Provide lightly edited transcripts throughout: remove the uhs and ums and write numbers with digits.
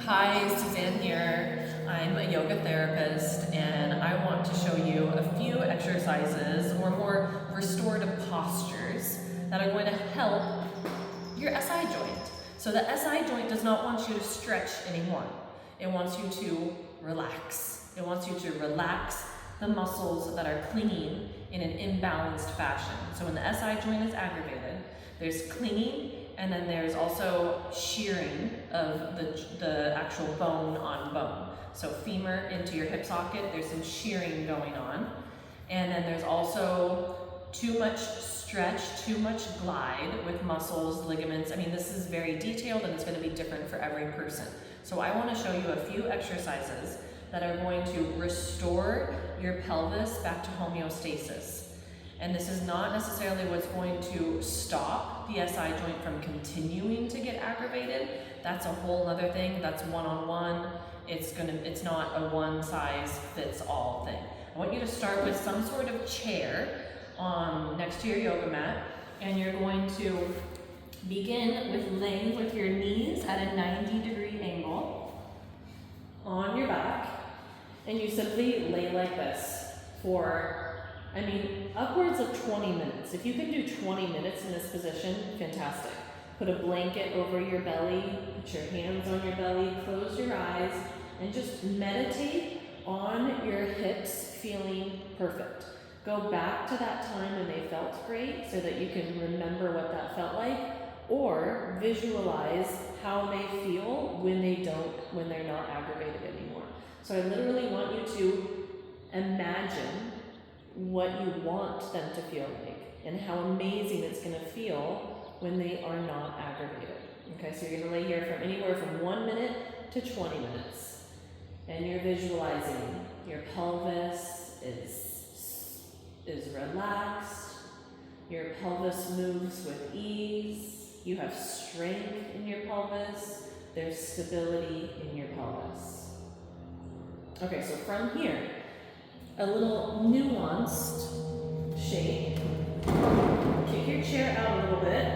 Hi, Suzanne here. I'm a yoga therapist and I want to show you a few exercises or more restorative postures that are going to help your SI joint. So the SI joint does not want you to stretch anymore. It wants you to relax. It wants you to relax the muscles that are clinging in an imbalanced fashion. So when the SI joint is aggravated, there's clinging and then there's also shearing of the actual bone on bone. So femur into your hip socket, there's some shearing going on. And then there's also too much stretch, too much glide with muscles, ligaments. I mean, this is very detailed and it's going to be different for every person. So I want to show you a few exercises that are going to restore your pelvis back to homeostasis. And this is not necessarily what's going to stop the SI joint from continuing to get aggravated. That's a whole other thing. That's one-on-one. It's not a one-size-fits-all thing. I want you to start with some sort of chair next to your yoga mat, and you're going to begin with laying with your knees at a 90-degree angle on your back, and you simply lay like this for upwards of 20 minutes. If you can do 20 minutes in this position, fantastic. Put a blanket over your belly, put your hands on your belly, close your eyes, and just meditate on your hips feeling perfect. Go back to that time when they felt great so that you can remember what that felt like, or visualize how they feel when they're not aggravated anymore. So I literally want you to imagine what you want them to feel like and how amazing it's going to feel when they are not aggravated. Okay, so you're going to lay here from anywhere from 1 minute to 20 minutes. And you're visualizing your pelvis is relaxed. Your pelvis moves with ease. You have strength in your pelvis. There's stability in your pelvis. Okay, so from here, a little nuanced shape. Kick your chair out a little bit.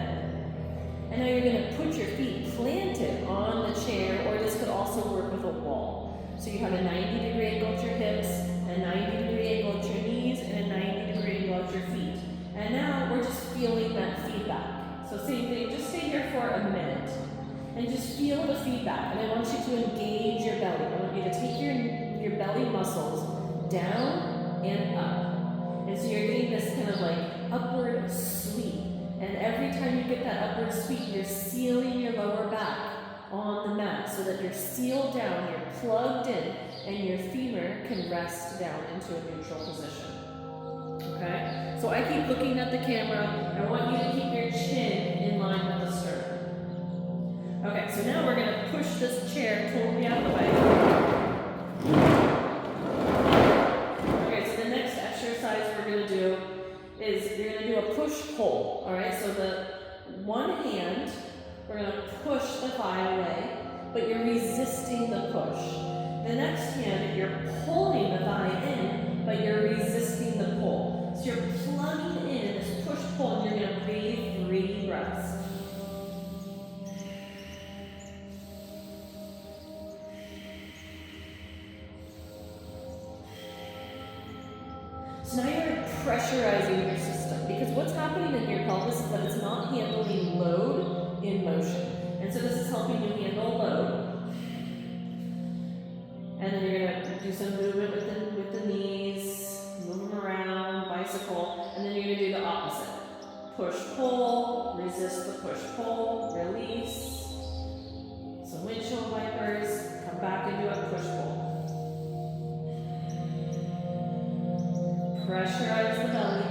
And now you're going to put your feet planted on the chair, or this could also work with a wall. So you have a 90-degree angle at your hips, a 90-degree angle at your knees, and a 90-degree angle at your feet. And now we're just feeling that feedback. So same thing, just stay here for a minute and just feel the feedback. And I want you to engage your belly. I want you to take your belly muscles down and up. And so you're getting this kind of like upward sweep. And every time you get that upward sweep, you're sealing your lower back on the mat so that you're sealed down, you're plugged in, and your femur can rest down into a neutral position. Okay? So I keep looking at the camera. I want you to keep your chin in line with the sternum. Okay, so now we're going to push this chair totally out of the way. Is you're going to do a push-pull, all right? So the one hand, we're going to push the thigh away, but you're resisting the push. The next hand, you're pulling the thigh in, but you're resisting the pull. So you're plugging in this push-pull, and you're going to breathe 3 breaths. So now you're pressurizing your system, because what's happening in your pelvis is that it's not handling load in motion. And so this is helping you handle load. And then you're going to do some movement with the knees, move them around, bicycle, and then you're going to do the opposite. Push-pull, resist the push-pull, release. Some windshield wipers, come back and do a push-pull. Pressurize the belly.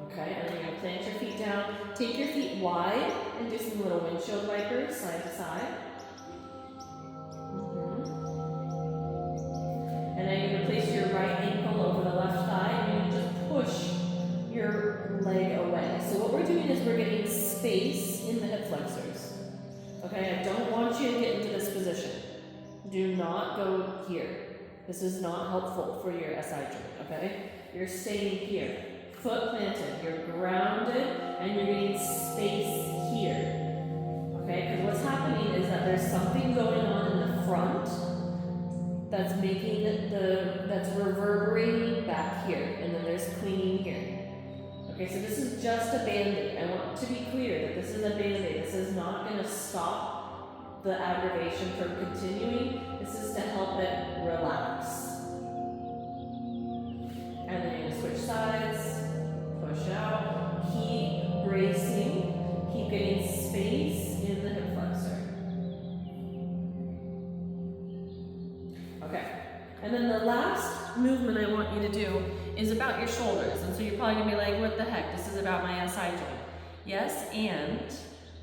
Okay, and then you're going to plant your feet down. Take your feet wide and do some little windshield wipers side to side. And then you're going to place your right ankle over the left thigh and you're going to just push your leg away. So what we're doing is we're getting space in the hip flexors. Okay, I don't want you to get into this position. Do not go here. This is not helpful for your SI joint, okay? You're staying here. Foot planted. You're grounded and you're getting space here. Okay, because what's happening is that there's something going on in the front that's making that's reverberating back here, and then there's cleaning here. Okay, so this is just a Band-Aid. I want to be clear that this is a Band-Aid. This is not going to stop the aggravation from continuing. This is to help it relax. And then you're going to switch sides, push out, keep bracing, keep getting space in the hip flexor. Okay, and then the last movement I want you to do is about your shoulders. And so you're probably gonna be like, what the heck, this is about my SI joint. Yes, and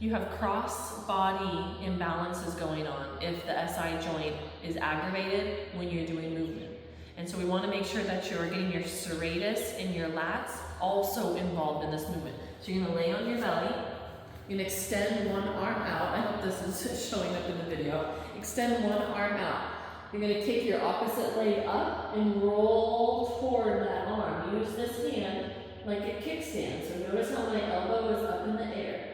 you have cross body imbalances going on if the SI joint is aggravated when you're doing movement. And so we wanna make sure that you're getting your serratus and your lats also involved in this movement. So you're gonna lay on your belly, you're gonna extend one arm out. I hope this is showing up in the video. Extend one arm out. You're going to kick your opposite leg up and roll toward that arm. Use this hand like a kickstand. So notice how my elbow is up in the air.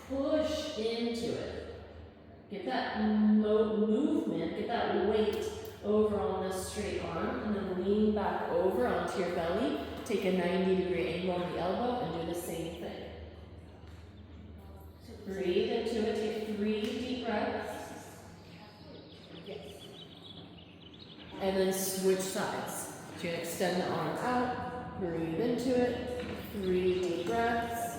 Push into it. Get that movement, get that weight over on this straight arm, and then lean back over onto your belly. Take a 90-degree angle on the elbow and do the same thing. So breathe into it. Take 3 deep breaths. And then switch sides. So you're going to extend the arm out, breathe into it, 3 deep breaths.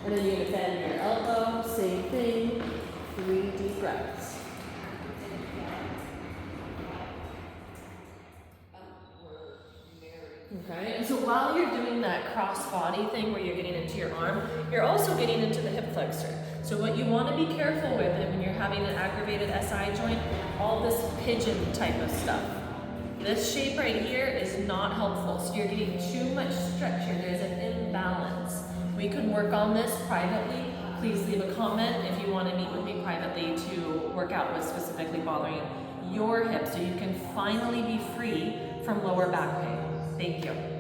And then you're going to bend your elbow, same thing, 3 deep breaths. Okay, and so while you're doing that cross body thing where you're getting into your arm, you're also getting into the hip flexor. So what you want to be careful with when you're having an aggravated SI joint, all this pigeon type of stuff. This shape right here is not helpful. So you're getting too much stretch here. There's an imbalance. We can work on this privately. Please leave a comment if you want to meet with me privately to work out what's specifically bothering your hip so you can finally be free from lower back pain. Thank you.